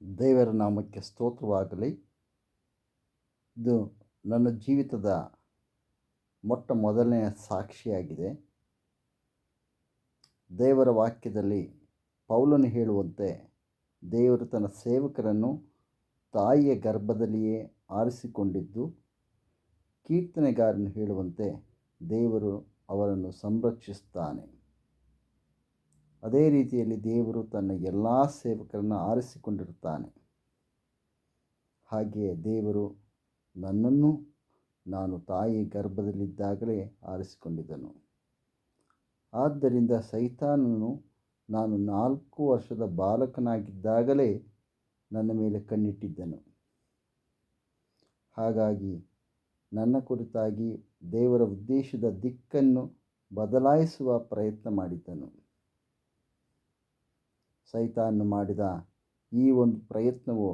ದೇವರ ನಾಮಕ್ಕೆ ಸ್ತೋತ್ರವಾಗಲಿ. ಇದು ನನ್ನ ಜೀವಿತದ ಮೊಟ್ಟ ಮೊದಲನೆಯ ಸಾಕ್ಷಿಯಾಗಿದೆ. ದೇವರ ವಾಕ್ಯದಲ್ಲಿ ಪೌಲನು ಹೇಳುವಂತೆ, ದೇವರು ತನ್ನ ಸೇವಕರನ್ನು ತಾಯಿಯ ಗರ್ಭದಲ್ಲಿಯೇ ಆರಿಸಿಕೊಂಡಿದ್ದು, ಕೀರ್ತನೆಗಾರನು ಹೇಳುವಂತೆ ದೇವರು ಅವರನ್ನು ಸಂರಕ್ಷಿಸುತ್ತಾನೆ. ಅದೇ ರೀತಿಯಲ್ಲಿ ದೇವರು ತನ್ನ ಎಲ್ಲ ಸೇವಕರನ್ನು ಆರಿಸಿಕೊಂಡಿರುತ್ತಾನೆ. ಹಾಗೆಯೇ ದೇವರು ನನ್ನನ್ನು ನಾನು ತಾಯಿ ಗರ್ಭದಲ್ಲಿದ್ದಾಗಲೇ ಆರಿಸಿಕೊಂಡಿದ್ದನು. ಆದ್ದರಿಂದ ಸೈತಾನನು ನಾನು 4 ವರ್ಷದ ಬಾಲಕನಾಗಿದ್ದಾಗಲೇ ನನ್ನ ಮೇಲೆ ಕಣ್ಣಿಟ್ಟಿದ್ದನು. ಹಾಗಾಗಿ ನನ್ನ ಕುರಿತಾಗಿ ದೇವರ ಉದ್ದೇಶದ ದಿಕ್ಕನ್ನು ಬದಲಾಯಿಸುವ ಪ್ರಯತ್ನ ಮಾಡಿದ್ದನು. ಸೈತಾನನು ಮಾಡಿದ ಈ ಒಂದು ಪ್ರಯತ್ನವು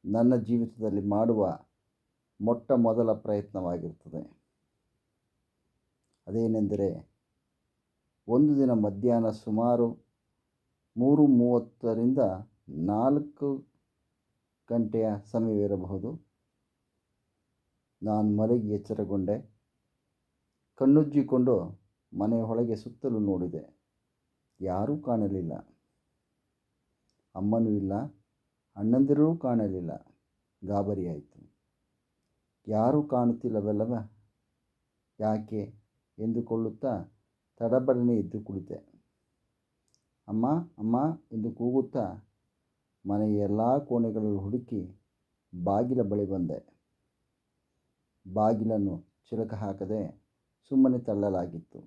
ನನ್ನ ಜೀವಿತದಲ್ಲಿ ಮಾಡುವ ಮೊಟ್ಟ ಮೊದಲ ಪ್ರಯತ್ನವಾಗಿರುತ್ತದೆ. ಅದೇನೆಂದರೆ, ಒಂದು ದಿನ ಮಧ್ಯಾಹ್ನ ಸುಮಾರು 3:30ರಿಂದ 4 ಗಂಟೆಯ ಸಮಯವಿರಬಹುದು. ನಾನು ಮಲಗಿ ಎಚ್ಚರಗೊಂಡೆ. ಕಣ್ಣುಜ್ಜಿಕೊಂಡು ಮನೆಯ ಒಳಗೆ ಸುತ್ತಲೂ ನೋಡಿದೆ. ಯಾರೂ ಕಾಣಲಿಲ್ಲ. ಅಮ್ಮನೂ ಇಲ್ಲ, ಅಣ್ಣಂದಿರೂ ಕಾಣಲಿಲ್ಲ. ಗಾಬರಿಯಾಯಿತು. ಯಾರೂ ಕಾಣುತ್ತಿಲ್ಲವಲ್ಲವ, ಯಾಕೆ ಎಂದುಕೊಳ್ಳುತ್ತಾ ತಡಬಡನೆ ಎದ್ದು ಕುಳಿತೆ. ಅಮ್ಮ ಅಮ್ಮ ಎಂದು ಕೂಗುತ್ತಾ ಮನೆಯ ಎಲ್ಲ ಕೋಣೆಗಳಲ್ಲಿ ಹುಡುಕಿ ಬಾಗಿಲ ಬಳಿ ಬಂದೆ. ಬಾಗಿಲನ್ನು ಚಿಲಕ ಹಾಕದೆ ಸುಮ್ಮನೆ ತಳ್ಳಲಾಗಿತ್ತು.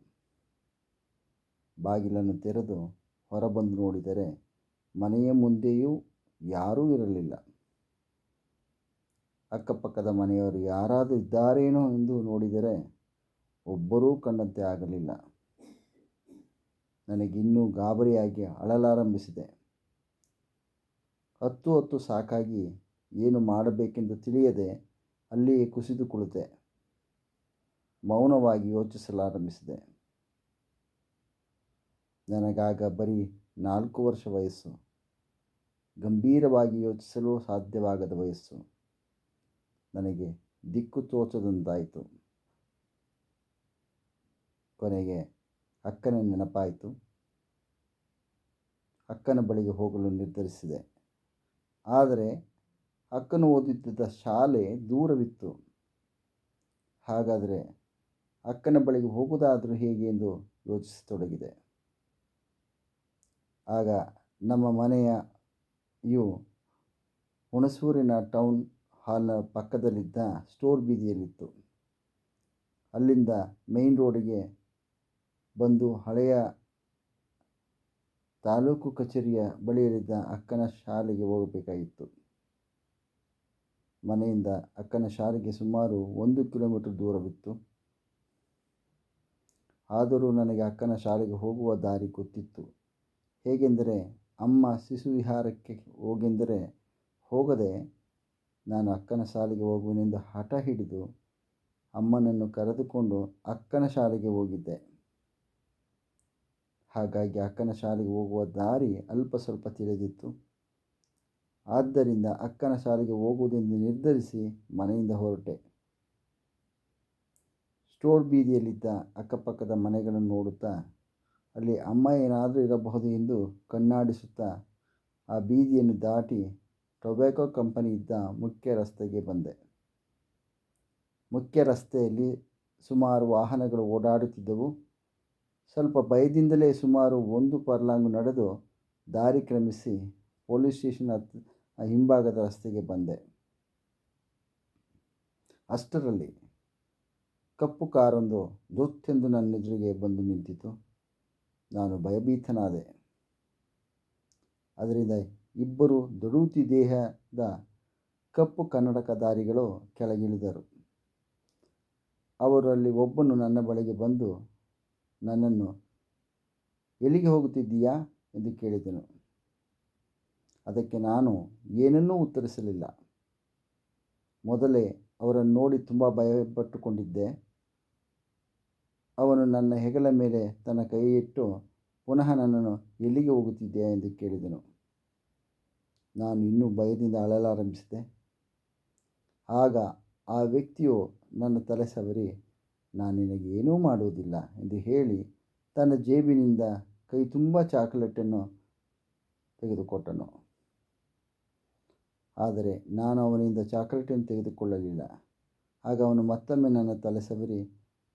ಬಾಗಿಲನ್ನು ತೆರೆದು ಹೊರಬಂದು ನೋಡಿದರೆ ಮನೆಯ ಮುಂದೆಯೂ ಯಾರೂ ಇರಲಿಲ್ಲ. ಅಕ್ಕಪಕ್ಕದ ಮನೆಯವರು ಯಾರಾದರೂ ಇದ್ದಾರೇನೋ ಎಂದು ನೋಡಿದರೆ ಒಬ್ಬರೂ ಕಂಡಂತೆ ಆಗಲಿಲ್ಲ. ನನಗಿನ್ನೂ ಗಾಬರಿಯಾಗಿ ಅಳಲಾರಂಭಿಸಿದೆ. ಹತ್ತು ಸಾಕಾಗಿ ಏನು ಮಾಡಬೇಕೆಂದು ತಿಳಿಯದೆ ಅಲ್ಲಿಯೇ ಕುಸಿದು ಕುಳಿತೆ. ಮೌನವಾಗಿ ಯೋಚಿಸಲಾರಂಭಿಸಿದೆ. ನನಗಾಗ ಬರೀ 4 ವರ್ಷ ವಯಸ್ಸು. ಗಂಭೀರವಾಗಿ ಯೋಚಿಸಲು ಸಾಧ್ಯವಾಗದ ವಯಸ್ಸು. ನನಗೆ ದಿಕ್ಕು ತೋಚದಂತಾಯಿತು. ಕೊನೆಗೆ ಅಕ್ಕನ ನೆನಪಾಯಿತು. ಅಕ್ಕನ ಬಳಿಗೆ ಹೋಗಲು ನಿರ್ಧರಿಸಿದೆ. ಆದರೆ ಅಕ್ಕನು ಓದುತ್ತಿದ್ದ ಶಾಲೆ ದೂರವಿತ್ತು. ಹಾಗಾದರೆ ಅಕ್ಕನ ಬಳಿಗೆ ಹೋಗುವುದಾದರೂ ಹೇಗೆ ಎಂದು ಯೋಚಿಸತೊಡಗಿದೆ. ಆಗ ನಮ್ಮ ಮನೆಯು ಹುಣಸೂರಿನ ಟೌನ್ ಹಾಲ್ನ ಪಕ್ಕದಲ್ಲಿದ್ದ ಸ್ಟೋರ್ ಬೀದಿಯಲ್ಲಿತ್ತು. ಅಲ್ಲಿಂದ ಮೇನ್ ರೋಡಿಗೆ ಬಂದು ಹಳೆಯ ತಾಲೂಕು ಕಚೇರಿಯ ಬಳಿಯಲ್ಲಿದ್ದ ಅಕ್ಕನ ಶಾಲೆಗೆ ಹೋಗಬೇಕಾಗಿತ್ತು. ಮನೆಯಿಂದ ಅಕ್ಕನ ಶಾಲೆಗೆ ಸುಮಾರು 1 ಕಿಲೋಮೀಟರ್ ದೂರವಿತ್ತು. ಆದರೂ ನನಗೆ ಅಕ್ಕನ ಶಾಲೆಗೆ ಹೋಗುವ ದಾರಿ ಗೊತ್ತಿತ್ತು. ಹೇಗೆಂದರೆ, ಅಮ್ಮ ಶಿಶು ವಿಹಾರಕ್ಕೆ ಹೋಗೆಂದರೆ ಹೋಗದೆ ನಾನು ಅಕ್ಕನ ಶಾಲೆಗೆ ಹೋಗುವೆನೆಂದು ಹಠ ಹಿಡಿದು ಅಮ್ಮನನ್ನು ಕರೆದುಕೊಂಡು ಅಕ್ಕನ ಶಾಲೆಗೆ ಹೋಗಿದ್ದೆ. ಹಾಗಾಗಿ ಅಕ್ಕನ ಶಾಲೆಗೆ ಹೋಗುವ ದಾರಿ ಅಲ್ಪ ಸ್ವಲ್ಪ ತಿಳಿದಿತ್ತು. ಆದ್ದರಿಂದ ಅಕ್ಕನ ಶಾಲೆಗೆ ಹೋಗುವುದೆಂದು ನಿರ್ಧರಿಸಿ ಮನೆಯಿಂದ ಹೊರಟೆ. ಸ್ಟೋರ್ ಬೀದಿಯಲ್ಲಿದ್ದ ಅಕ್ಕಪಕ್ಕದ ಮನೆಗಳನ್ನು ನೋಡುತ್ತಾ ಅಲ್ಲಿ ಅಮ್ಮ ಏನಾದರೂ ಇರಬಹುದು ಎಂದು ಕಣ್ಣಾಡಿಸುತ್ತಾ ಆ ಬೀದಿಯನ್ನು ದಾಟಿ ಟೊಬ್ಯಾಕೊ ಕಂಪನಿ ಇದ್ದ ಮುಖ್ಯ ರಸ್ತೆಗೆ ಬಂದೆ. ಮುಖ್ಯ ರಸ್ತೆಯಲ್ಲಿ ಸುಮಾರು ವಾಹನಗಳು ಓಡಾಡುತ್ತಿದ್ದವು. ಸ್ವಲ್ಪ ಭಯದಿಂದಲೇ ಸುಮಾರು 1 ಫರ್ಲಾಂಗ್ ನಡೆದು ದಾರಿ ಕ್ರಮಿಸಿ ಪೊಲೀಸ್ ಸ್ಟೇಷನ್ ಹಿಂಭಾಗದ ರಸ್ತೆಗೆ ಬಂದೆ. ಅಷ್ಟರಲ್ಲಿ ಕಪ್ಪು ಕಾರೊಂದು ಧುತ್ತೆಂದು ನನ್ನ ಎದುರಿಗೆ ಬಂದು ನಿಂತಿತು. ನಾನು ಭಯಭೀತನಾದೆ. ಅದರಿಂದ 2 ದೊಡೂತಿ ದೇಹದ ಕಪ್ಪು ಕನ್ನಡಕಧಾರಿಗಳು ಕೆಳಗಿಳಿದರು. ಅವರಲ್ಲಿ ಒಬ್ಬನು ನನ್ನ ಬಳಿಗೆ ಬಂದು ನನ್ನನ್ನು ಎಲ್ಲಿಗೆ ಹೋಗುತ್ತಿದ್ದೀಯಾ ಎಂದು ಕೇಳಿದನು. ಅದಕ್ಕೆ ನಾನು ಏನನ್ನೂ ಉತ್ತರಿಸಲಿಲ್ಲ. ಮೊದಲೇ ಅವರನ್ನು ನೋಡಿ ತುಂಬ ಭಯಪಟ್ಟುಕೊಂಡಿದ್ದೆ. ಅವನು ನನ್ನ ಹೆಗಲ ಮೇಲೆ ತನ್ನ ಕೈಯಿಟ್ಟು ಪುನಃ ನನ್ನನ್ನು ಎಲ್ಲಿಗೆ ಹೋಗುತ್ತಿದ್ದೀಯಾ ಎಂದು ಕೇಳಿದನು. ನಾನು ಇನ್ನೂ ಭಯದಿಂದ ಅಳಲಾರಂಭಿಸಿದೆ. ಆಗ ಆ ವ್ಯಕ್ತಿಯು ನನ್ನ ತಲೆ ಸವರಿ, ನಾನು ನಿನಗೆ ಏನೂ ಮಾಡುವುದಿಲ್ಲ ಎಂದು ಹೇಳಿ ತನ್ನ ಜೇಬಿನಿಂದ ಕೈ ತುಂಬ ಚಾಕೊಲೇಟನ್ನು ತೆಗೆದುಕೊಟ್ಟನು. ಆದರೆ ನಾನು ಅವನಿಂದ ಚಾಕೊಲೇಟನ್ನು ತೆಗೆದುಕೊಳ್ಳಲಿಲ್ಲ. ಆಗ ಅವನು ಮತ್ತೊಮ್ಮೆ ನನ್ನ ತಲೆ ಸವರಿ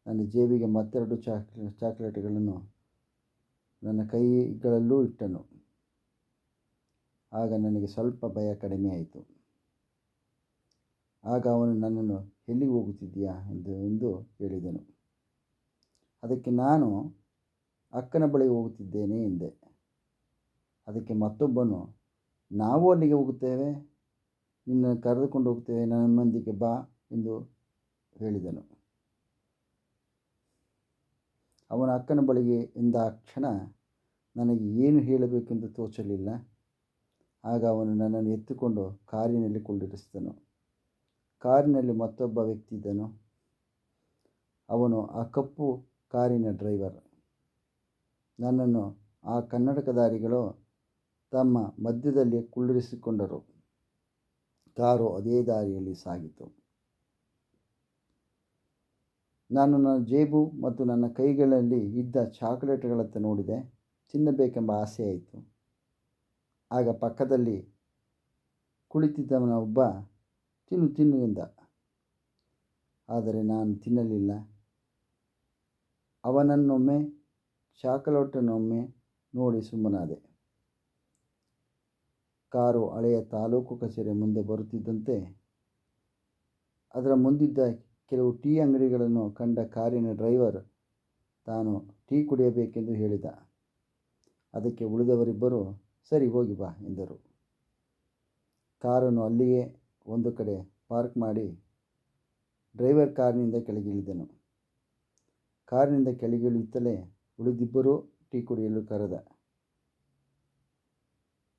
ನನ್ನ ಜೇಬಿಗೆ ಮತ್ತೆರಡು ಚಾಕೊಲೇಟುಗಳನ್ನು ನನ್ನ ಕೈಗಳಲ್ಲೂ ಇಟ್ಟನು. ಆಗ ನನಗೆ ಸ್ವಲ್ಪ ಭಯ ಕಡಿಮೆಯಾಯಿತು. ಆಗ ಅವನು ನನ್ನನ್ನು ಎಲ್ಲಿಗೆ ಹೋಗುತ್ತಿದ್ದೀಯಾ ಎಂದು ಹೇಳಿದನು. ಅದಕ್ಕೆ ನಾನು ಅಕ್ಕನ ಬಳಿಗೆ ಹೋಗುತ್ತಿದ್ದೇನೆ ಎಂದೆ. ಅದಕ್ಕೆ ಮತ್ತೊಬ್ಬನು, ನಾವು ಅಲ್ಲಿಗೆ ಹೋಗುತ್ತೇವೆ, ನಿನ್ನನ್ನು ಕರೆದುಕೊಂಡು ಹೋಗ್ತೇವೆ, ನಮ್ಮೊಂದಿಗೆ ಬಾ ಎಂದು ಹೇಳಿದನು. ಅವನ ಅಕ್ಕನ ಬಳಿಗೆ ಎಂದ ಕ್ಷಣ ನನಗೆ ಏನು ಹೇಳಬೇಕೆಂದು ತೋಚಲಿಲ್ಲ. ಆಗ ಅವನು ನನ್ನನ್ನು ಎತ್ತಿಕೊಂಡು ಕಾರಿನಲ್ಲಿ ಕುಳ್ಳಿರಿಸಿದನು. ಕಾರಿನಲ್ಲಿ ಮತ್ತೊಬ್ಬ ವ್ಯಕ್ತಿ ಇದ್ದನು. ಅವನು ಆ ಕಪ್ಪು ಕಾರಿನ ಡ್ರೈವರ್. ನನ್ನನ್ನು ಆ ಕನ್ನಡಕಧಾರಿಗಳು ತಮ್ಮ ಮಧ್ಯದಲ್ಲಿ ಕುಳ್ಳಿರಿಸಿಕೊಂಡರು. ಕಾರು ಅದೇ ದಾರಿಯಲ್ಲಿ ಸಾಗಿತು. ನಾನು ನನ್ನ ಜೇಬು ಮತ್ತು ನನ್ನ ಕೈಗಳಲ್ಲಿ ಇದ್ದ ಚಾಕೊಲೇಟ್ಗಳತ್ತ ನೋಡಿದೆ. ತಿನ್ನಬೇಕೆಂಬ ಆಸೆಯಾಯಿತು. ಆಗ ಪಕ್ಕದಲ್ಲಿ ಕುಳಿತಿದ್ದವನ ಒಬ್ಬ, ತಿನ್ನು ಎಂದ. ಆದರೆ ನಾನು ತಿನ್ನಲಿಲ್ಲ. ಅವನನ್ನೊಮ್ಮೆ ಚಾಕೊಲೇಟನ್ನೊಮ್ಮೆ ನೋಡಿ ಸುಮ್ಮನಾದೆ. ಕಾರು ಹಳೆಯ ತಾಲೂಕು ಕಚೇರಿ ಮುಂದೆ ಬರುತ್ತಿದ್ದಂತೆ ಅದರ ಮುಂದಿದ್ದ ಕೆಲವು ಟೀ ಅಂಗಡಿಗಳನ್ನು ಕಂಡ ಕಾರಿನ ಡ್ರೈವರ್ ತಾನು ಟೀ ಕುಡಿಯಬೇಕೆಂದು ಹೇಳಿದ. ಅದಕ್ಕೆ ಉಳಿದವರಿಬ್ಬರು, ಸರಿ ಹೋಗಿ ಬಾ ಎಂದರು. ಕಾರನ್ನು ಅಲ್ಲಿಯೇ ಒಂದು ಕಡೆ ಪಾರ್ಕ್ ಮಾಡಿ ಡ್ರೈವರ್ ಕಾರಿನಿಂದ ಕೆಳಗಿಳಿದನು. ಕಾರಿನಿಂದ ಕೆಳಗಿಳಿಯುತ್ತಲೇ ಉಳಿದಿಬ್ಬರೂ ಟೀ ಕುಡಿಯಲು ಕರೆದ.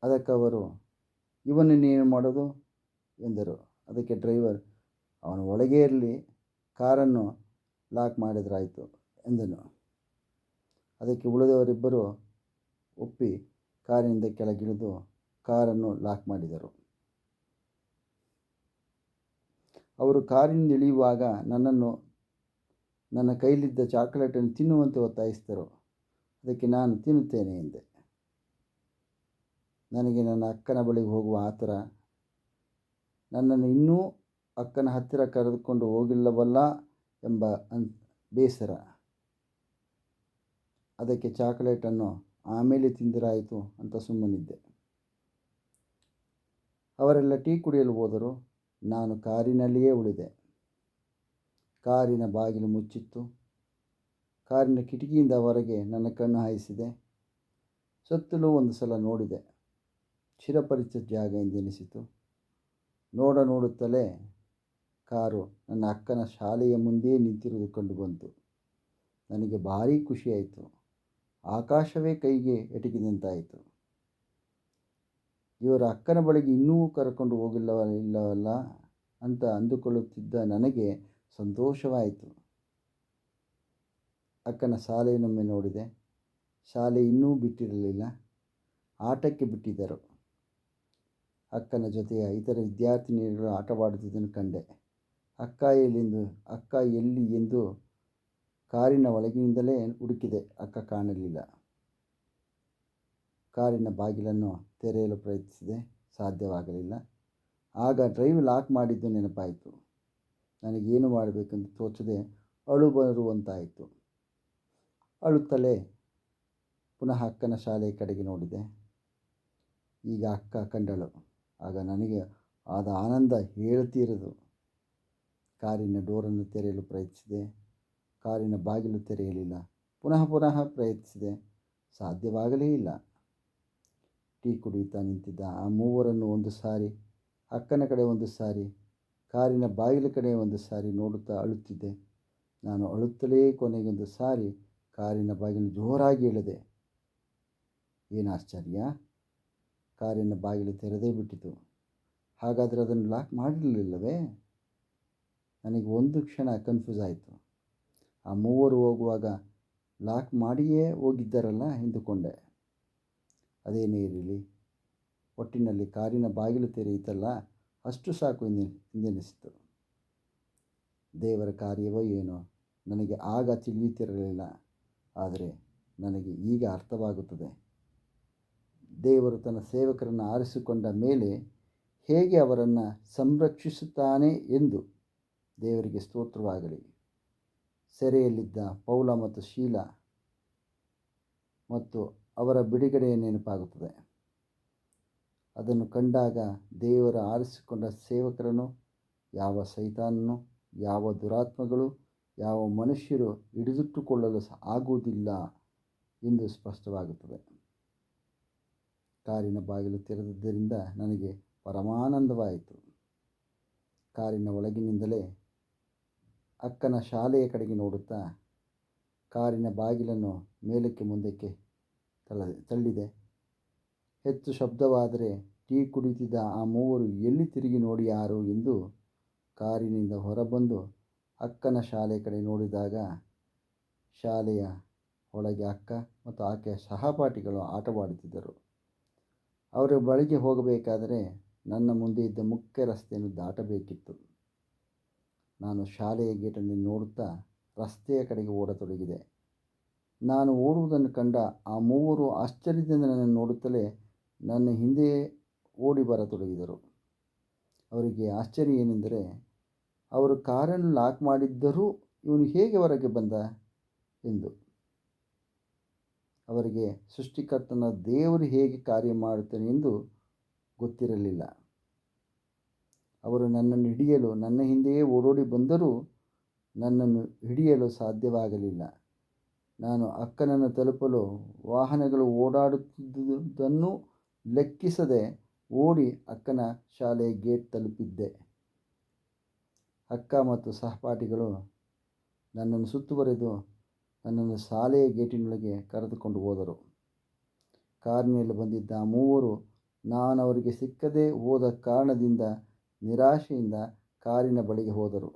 ಅದಕ್ಕವರು, ಇವನನ್ನೇನು ಮಾಡೋದು ಎಂದರು. ಅದಕ್ಕೆ ಡ್ರೈವರ್, ಅವನು ಒಳಗೆ ಇರಲಿ, ಕಾರನ್ನು ಲಾಕ್ ಮಾಡಿದ್ರಾಯಿತು ಎಂದನು. ಅದಕ್ಕೆ ಉಳಿದವರಿಬ್ಬರು ಒಪ್ಪಿ ಕಾರಿನಿಂದ ಕೆಳಗಿಳಿದು ಕಾರನ್ನು ಲಾಕ್ ಮಾಡಿದರು. ಅವರು ಕಾರಿನಿಂದ ಇಳಿಯುವಾಗ ನನ್ನನ್ನು ನನ್ನ ಕೈಲಿದ್ದ ಚಾಕೊಲೇಟನ್ನು ತಿನ್ನುವಂತೆ ಒತ್ತಾಯಿಸಿದರು. ಅದಕ್ಕೆ ನಾನು ತಿನ್ನುತ್ತೇನೆ ಎಂದೆ. ನನಗೆ ನನ್ನ ಅಕ್ಕನ ಬಳಿಗೆ ಹೋಗುವ ಆತುರ, ನನ್ನನ್ನು ಇನ್ನೂ ಅಕ್ಕನ ಹತ್ತಿರ ಕರೆದುಕೊಂಡು ಹೋಗಿಲ್ಲವಲ್ಲ ಎಂಬ ಬೇಸರ. ಅದಕ್ಕೆ ಚಾಕೊಲೇಟನ್ನು ಆಮೇಲೆ ತಿಂದಿರಾಯಿತು ಅಂತ ಸುಮ್ಮನಿದ್ದೆ. ಅವರೆಲ್ಲ ಟೀ ಕುಡಿಯಲು ಹೋದರು. ನಾನು ಕಾರಿನಲ್ಲಿಯೇ ಉಳಿದೆ. ಕಾರಿನ ಬಾಗಿಲು ಮುಚ್ಚಿತ್ತು. ಕಾರಿನ ಕಿಟಕಿಯಿಂದ ಹೊರಗೆ ನನ್ನ ಕಣ್ಣು ಹಾಯಿಸಿದೆ. ಸುತ್ತಲೂ ಒಂದು ಸಲ ನೋಡಿದೆ. ಚಿರಪರಿಚಿತ ಜಾಗ ಎಂದೆನಿಸಿತು. ನೋಡುತ್ತಲೇ ಕಾರು ನನ್ನ ಅಕ್ಕನ ಶಾಲೆಯ ಮುಂದೆ ನಿಂತಿರುವುದು ಕಂಡು ಬಂತು. ನನಗೆ ಭಾರೀ ಖುಷಿಯಾಯಿತು. ಆಕಾಶವೇ ಕೈಗೆ ಎಟಕಿದಂತಾಯಿತು. ಇವರ ಅಕ್ಕನ ಬಳಿಗೆ ಇನ್ನೂ ಕರ್ಕೊಂಡು ಹೋಗಿಲ್ಲವಲ್ಲ ಅಂತ ಅಂದುಕೊಳ್ಳುತ್ತಿದ್ದ ನನಗೆ ಸಂತೋಷವಾಯಿತು. ಅಕ್ಕನ ಶಾಲೆಯನ್ನೊಮ್ಮೆ ನೋಡಿದೆ. ಶಾಲೆ ಇನ್ನೂ ಬಿಟ್ಟಿರಲಿಲ್ಲ, ಆಟಕ್ಕೆ ಬಿಟ್ಟಿದ್ದರು. ಅಕ್ಕನ ಜೊತೆಯ ಇತರ ವಿದ್ಯಾರ್ಥಿನಿಯರು ಆಟವಾಡುತ್ತಿದ್ದನ್ನು ಕಂಡೆ. ಅಕ್ಕ ಎಲ್ಲಿ ಎಂದು ಕಾರಿನ ಒಳಗಿನಿಂದಲೇ ಹುಡುಕಿದೆ. ಅಕ್ಕ ಕಾಣಲಿಲ್ಲ. ಕಾರಿನ ಬಾಗಿಲನ್ನು ತೆರೆಯಲು ಪ್ರಯತ್ನಿಸಿದೆ, ಸಾಧ್ಯವಾಗಲಿಲ್ಲ. ಆಗ ಡ್ರೈವ್ ಲಾಕ್ ಮಾಡಿದ್ದು ನೆನಪಾಯಿತು. ನನಗೇನು ಮಾಡಬೇಕೆಂದು ತೋಚದೆ ಅಳು ಬರುವಂತಾಯಿತು. ಅಳುತ್ತಲೇ ಪುನಃ ಅಕ್ಕನ ಶಾಲೆಯ ಕಡೆಗೆ ನೋಡಿದೆ. ಈಗ ಅಕ್ಕ ಕಂಡಳು. ಆಗ ನನಗೆ ಆದ ಆನಂದ ಹೇಳ್ತೀರದು. ಕಾರಿನ ಡೋರನ್ನು ತೆರೆಯಲು ಪ್ರಯತ್ನಿಸಿದೆ. ಕಾರಿನ ಬಾಗಿಲು ತೆರೆಯಲಿಲ್ಲ. ಪುನಃ ಪ್ರಯತ್ನಿಸಿದೆ, ಸಾಧ್ಯವಾಗಲೇ ಇಲ್ಲ. ಟೀ ಕುಡಿಯುತ್ತಾ ನಿಂತಿದ್ದ ಆ ಮೂವರನ್ನು ಒಂದು ಸಾರಿ, ಅಕ್ಕನ ಕಡೆ ಒಂದು ಸಾರಿ, ಕಾರಿನ ಬಾಗಿಲ ಕಡೆ ಒಂದು ಸಾರಿ ನೋಡುತ್ತಾ ಅಳುತ್ತಿದ್ದೆ. ನಾನು ಅಳುತ್ತಲೇ ಕೊನೆಗೊಂದು ಸಾರಿ ಕಾರಿನ ಬಾಗಿಲು ಜೋರಾಗಿ ಎಳೆದೆ. ಏನು ಆಶ್ಚರ್ಯ, ಕಾರಿನ ಬಾಗಿಲು ತೆರೆದೇ ಬಿಟ್ಟಿತು. ಹಾಗಾದರೆ ಅದನ್ನು ಲಾಕ್ ಮಾಡಿರಲಿಲ್ಲವೇ? ನನಗೆ ಒಂದು ಕ್ಷಣ ಕನ್ಫ್ಯೂಸ್ ಆಯಿತು. ಆ ಮೂವರು ಹೋಗುವಾಗ ಲಾಕ್ ಮಾಡಿಯೇ ಹೋಗಿದ್ದಾರಲ್ಲ ಎಂದುಕೊಂಡೆ. ಅದೇನೇ ಇರಲಿ, ಒಟ್ಟಿನಲ್ಲಿ ಕಾರಿನ ಬಾಗಿಲು ತೆರೆಯಿತಲ್ಲ, ಅಷ್ಟು ಸಾಕು ಎಂದೆನಿಸಿತು. ದೇವರ ಕಾರ್ಯವೋ ಏನೋ ನನಗೆ ಆಗ ತಿಳಿಯುತ್ತಿರಲಿಲ್ಲ, ಆದರೆ ನನಗೆ ಈಗ ಅರ್ಥವಾಗುತ್ತದೆ. ದೇವರು ತನ್ನ ಸೇವಕರನ್ನು ಆರಿಸಿಕೊಂಡ ಮೇಲೆ ಹೇಗೆ ಅವರನ್ನು ಸಂರಕ್ಷಿಸುತ್ತಾನೆ ಎಂದು ದೇವರಿಗೆ ಸ್ತೋತ್ರವಾಗಲಿ. ಸೆರೆಯಲ್ಲಿದ್ದ ಪೌಲ ಮತ್ತು ಶೀಲ ಮತ್ತು ಅವರ ಬಿಡುಗಡೆಯ ನೆನಪಾಗುತ್ತದೆ. ಅದನ್ನು ಕಂಡಾಗ ದೇವರ ಆರಿಸಿಕೊಂಡ ಸೇವಕರನ್ನು ಯಾವ ಸೈತಾನನು, ಯಾವ ದುರಾತ್ಮಗಳು, ಯಾವ ಮನುಷ್ಯರು ಹಿಡಿದಿಟ್ಟುಕೊಳ್ಳಲು ಆಗುವುದಿಲ್ಲ ಎಂದು ಸ್ಪಷ್ಟವಾಗುತ್ತದೆ. ಕಾರಿನ ಬಾಗಿಲು ತೆರೆದಿದ್ದರಿಂದ ನನಗೆ ಪರಮಾನಂದವಾಯಿತು. ಕಾರಿನ ಒಳಗಿನಿಂದಲೇ ಅಕ್ಕನ ಶಾಲೆಯ ಕಡೆಗೆ ನೋಡುತ್ತಾ ಕಾರಿನ ಬಾಗಿಲನ್ನು ಮೇಲಕ್ಕೆ ಮುಂದಕ್ಕೆ ತಳ್ಳಿದೆ. ಹೆಚ್ಚು ಶಬ್ದವಾದರೆ ಟೀ ಕುಡಿಯುತ್ತಿದ್ದ ಆ ಮೂವರು ಎಲ್ಲಿ ತಿರುಗಿ ನೋಡಿಯಾರು ಎಂದು ಕಾರಿನಿಂದ ಹೊರಬಂದು ಅಕ್ಕನ ಶಾಲೆಯ ಕಡೆ ನೋಡಿದಾಗ ಶಾಲೆಯ ಒಳಗೆ ಅಕ್ಕ ಮತ್ತು ಆಕೆಯ ಸಹಪಾಠಿಗಳು ಆಟವಾಡುತ್ತಿದ್ದರು. ಅವರ ಬಳಿಗೆ ಹೋಗಬೇಕಾದರೆ ನನ್ನ ಮುಂದೆ ಇದ್ದ ಮುಖ್ಯ ರಸ್ತೆಯನ್ನು ದಾಟಬೇಕಿತ್ತು. ನಾನು ಶಾಲೆಯ ಗೇಟನ್ನು ನೋಡುತ್ತಾ ರಸ್ತೆಯ ಕಡೆಗೆ ಓಡತೊಡಗಿದೆ. ನಾನು ಓಡುವುದನ್ನು ಕಂಡ ಆ ಮೂವರು ಆಶ್ಚರ್ಯದಿಂದ ನನ್ನನ್ನು ನೋಡುತ್ತಲೇ ನನ್ನ ಹಿಂದೆಯೇ ಓಡಿ ಬರತೊಡಗಿದರು. ಅವರಿಗೆ ಆಶ್ಚರ್ಯ ಏನೆಂದರೆ, ಅವರು ಕಾರನ್ನು ಲಾಕ್ ಮಾಡಿದ್ದರೂ ಇವನು ಹೇಗೆ ಹೊರಗೆ ಬಂದ ಎಂದು. ಅವರಿಗೆ ಸೃಷ್ಟಿಕರ್ತನ ದೇವರು ಹೇಗೆ ಕಾರ್ಯ ಮಾಡುತ್ತಾನೆ ಎಂದು ಗೊತ್ತಿರಲಿಲ್ಲ. ಅವರು ನನ್ನನ್ನು ಹಿಡಿಯಲು ನನ್ನ ಹಿಂದೆಯೇ ಓಡೋಡಿ ಬಂದರೂ ನನ್ನನ್ನು ಹಿಡಿಯಲು ಸಾಧ್ಯವಾಗಲಿಲ್ಲ. ನಾನು ಅಕ್ಕನನ್ನು ತಲುಪಲು ವಾಹನಗಳು ಓಡಾಡುತ್ತಿದ್ದುದನ್ನು ಲೆಕ್ಕಿಸದೆ ಓಡಿ ಅಕ್ಕನ ಶಾಲೆಯ ಗೇಟ್ ತಲುಪಿದ್ದೆ. ಅಕ್ಕ ಮತ್ತು ಸಹಪಾಠಿಗಳು ನನ್ನನ್ನು ಸುತ್ತುವರೆದು ನನ್ನನ್ನು ಶಾಲೆಯ ಗೇಟಿನೊಳಗೆ ಕರೆದುಕೊಂಡು ಹೋದರು. ಕಾರಿನಲ್ಲಿ ಬಂದಿದ್ದ ಆ ಮೂವರು ನಾನು ಅವರಿಗೆ ಸಿಕ್ಕದೇ ಹೋದ ಕಾರಣದಿಂದ ನಿರಾಶೆಯಿಂದ ಕಾರಿನ ಬಳಿಗೆ ಹೋದರು.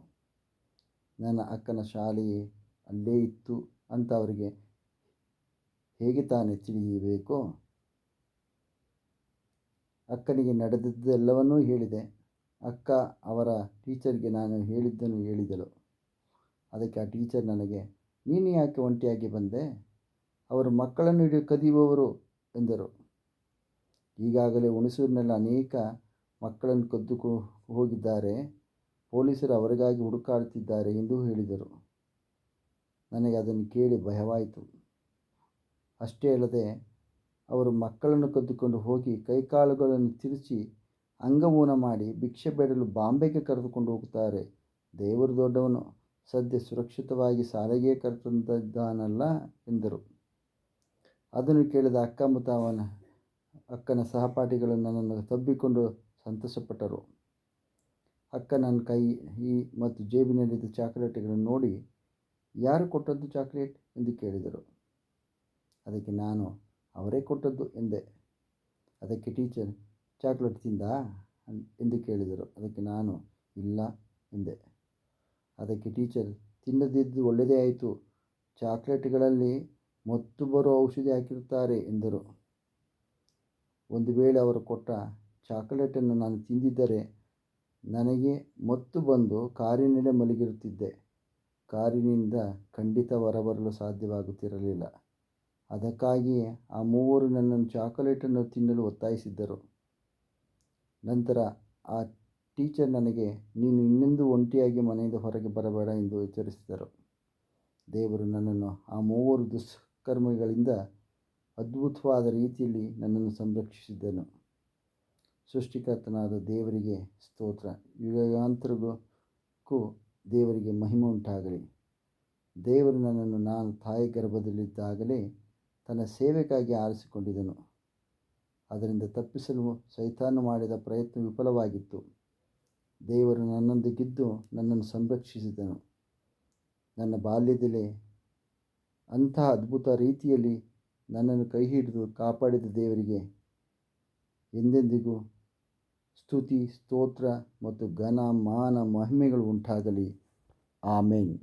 ನನ್ನ ಅಕ್ಕನ ಶಾಲೆಯೇ ಅಲ್ಲೇ ಇತ್ತು ಅಂತ ಅವರಿಗೆ ಹೇಗೆ ತಾನೇ ತಿಳಿಯಬೇಕು? ಅಕ್ಕನಿಗೆ ನಡೆದದ್ದೆಲ್ಲವನ್ನೂ ಹೇಳಿದೆ. ಅಕ್ಕ ಅವರ ಟೀಚರ್ಗೆ ನಾನು ಹೇಳಿದ್ದನ್ನು ಹೇಳಿದಳು. ಅದಕ್ಕೆ ಆ ಟೀಚರ್ ನನಗೆ, ನೀನು ಯಾಕೆ ಒಂಟಿಯಾಗಿ ಬಂದೆ? ಅವರು ಮಕ್ಕಳನ್ನು ಕದಿಯುವವರು ಎಂದರು. ಈಗಾಗಲೇ ಹುಣಸೂರಿನಲ್ಲಿ ಅನೇಕ ಮಕ್ಕಳನ್ನು ಕದ್ದು ಹೋಗಿದ್ದಾರೆ. ಪೊಲೀಸರು ಅವರಿಗಾಗಿ ಹುಡುಕಾಡುತ್ತಿದ್ದಾರೆ ಎಂದು ಹೇಳಿದರು. ನನಗೆ ಅದನ್ನು ಕೇಳಿ ಭಯವಾಯಿತು. ಅಷ್ಟೇ ಅಲ್ಲದೆ ಅವರು ಮಕ್ಕಳನ್ನು ಕದ್ದುಕೊಂಡು ಹೋಗಿ ಕೈಕಾಲುಗಳನ್ನು ತಿರುಚಿ ಅಂಗಮೂನ ಮಾಡಿ ಭಿಕ್ಷೆ ಬೇಡಲು ಬಾಂಬೆಗೆ ಕರೆದುಕೊಂಡು ಹೋಗುತ್ತಾರೆ. ದೇವರು ದೊಡ್ಡವನು, ಸದ್ಯ ಸುರಕ್ಷಿತವಾಗಿ ಶಾಲೆಗೆ ಕರೆತಂದಿದ್ದಾನಲ್ಲ ಎಂದರು. ಅದನ್ನು ಕೇಳಿದ ಅಕ್ಕ ಮತ್ತು ಅಕ್ಕನ ಸಹಪಾಠಿಗಳು ನನ್ನನ್ನು ತಬ್ಬಿಕೊಂಡು ಸಂತೋಷಪಟ್ಟರು. ಅಕ್ಕ ನನ್ನ ಕೈ ಮತ್ತು ಜೇಬಿನಲ್ಲಿದ್ದ ಚಾಕೊಲೇಟ್ಗಳನ್ನು ನೋಡಿ, ಯಾರು ಕೊಟ್ಟದ್ದು ಚಾಕ್ಲೇಟ್ ಎಂದು ಕೇಳಿದರು. ಅದಕ್ಕೆ ನಾನು ಅವರೇ ಕೊಟ್ಟದ್ದು ಎಂದೆ. ಅದಕ್ಕೆ ಟೀಚರ್, ಚಾಕ್ಲೇಟ್ ತಿಂದಾ ಎಂದು ಕೇಳಿದರು. ಅದಕ್ಕೆ ನಾನು ಇಲ್ಲ ಎಂದೆ. ಅದಕ್ಕೆ ಟೀಚರ್, ತಿನ್ನದಿದ್ದು ಒಳ್ಳೆಯದೇ ಆಯಿತು, ಚಾಕ್ಲೇಟ್ಗಳಲ್ಲಿ ಮತ್ತು ಬರೋ ಔಷಧಿ ಹಾಕಿರುತ್ತಾರೆ ಎಂದರು. ಒಂದು ವೇಳೆ ಅವರು ಕೊಟ್ಟ ಚಾಕೊಲೇಟನ್ನು ನಾನು ತಿಂದಿದ್ದರೆ ನನಗೆ ಮತ್ತು ಬಂದು ಕಾರಿನಲ್ಲೇ ಮಲಗಿರುತ್ತಿದ್ದೆ. ಕಾರಿನಿಂದ ಖಂಡಿತ ಹೊರಬರಲು ಸಾಧ್ಯವಾಗುತ್ತಿರಲಿಲ್ಲ. ಅದಕ್ಕಾಗಿಯೇ ಆ ಮೂವರು ನನ್ನನ್ನು ಚಾಕೊಲೇಟನ್ನು ತಿನ್ನಲು ಒತ್ತಾಯಿಸಿದ್ದರು. ನಂತರ ಆ ಟೀಚರ್ ನನಗೆ, ನೀನು ಇನ್ನೆಂದೂ ಒಂಟಿಯಾಗಿ ಮನೆಯಿಂದ ಹೊರಗೆ ಬರಬೇಡ ಎಂದು ಎಚ್ಚರಿಸಿದರು. ದೇವರು ನನ್ನನ್ನು ಆ ಮೂವರು ದುಷ್ಕರ್ಮಿಗಳಿಂದ ಅದ್ಭುತವಾದ ರೀತಿಯಲ್ಲಿ ನನ್ನನ್ನು ಸಂರಕ್ಷಿಸಿದ್ದನು. ಸೃಷ್ಟಿಕರ್ತನಾದ ದೇವರಿಗೆ ಸ್ತೋತ್ರ. ಯುಗಾಂತರಕ್ಕೂ ದೇವರಿಗೆ ಮಹಿಮೆ ಉಂಟಾಗಲಿ. ದೇವರು ನನ್ನನ್ನು ನಾನು ತಾಯಿ ಗರ್ಭದಲ್ಲಿದ್ದಾಗಲೇ ತನ್ನ ಸೇವೆಗಾಗಿ ಆರಿಸಿಕೊಂಡಿದ್ದನು. ಅದರಿಂದ ತಪ್ಪಿಸಲು ಸೈತಾನ ಮಾಡಿದ ಪ್ರಯತ್ನ ವಿಫಲವಾಗಿತ್ತು. ದೇವರು ನನ್ನೊಂದಿಗಿದ್ದು ನನ್ನನ್ನು ಸಂರಕ್ಷಿಸಿದನು. ನನ್ನ ಬಾಲ್ಯದಲ್ಲೇ ಅಂತಹ ಅದ್ಭುತ ರೀತಿಯಲ್ಲಿ ನನ್ನನ್ನು ಕೈ ಹಿಡಿದು ಕಾಪಾಡಿದ ದೇವರಿಗೆ ಎಂದೆಂದಿಗೂ ಸ್ತುತಿ, ಸ್ತೋತ್ರ ಮತ್ತು ಘನ, ಮಾನ, ಮಹಿಮೆಗಳು ಉಂಟಾಗಲಿ. ಆಮೆನ್.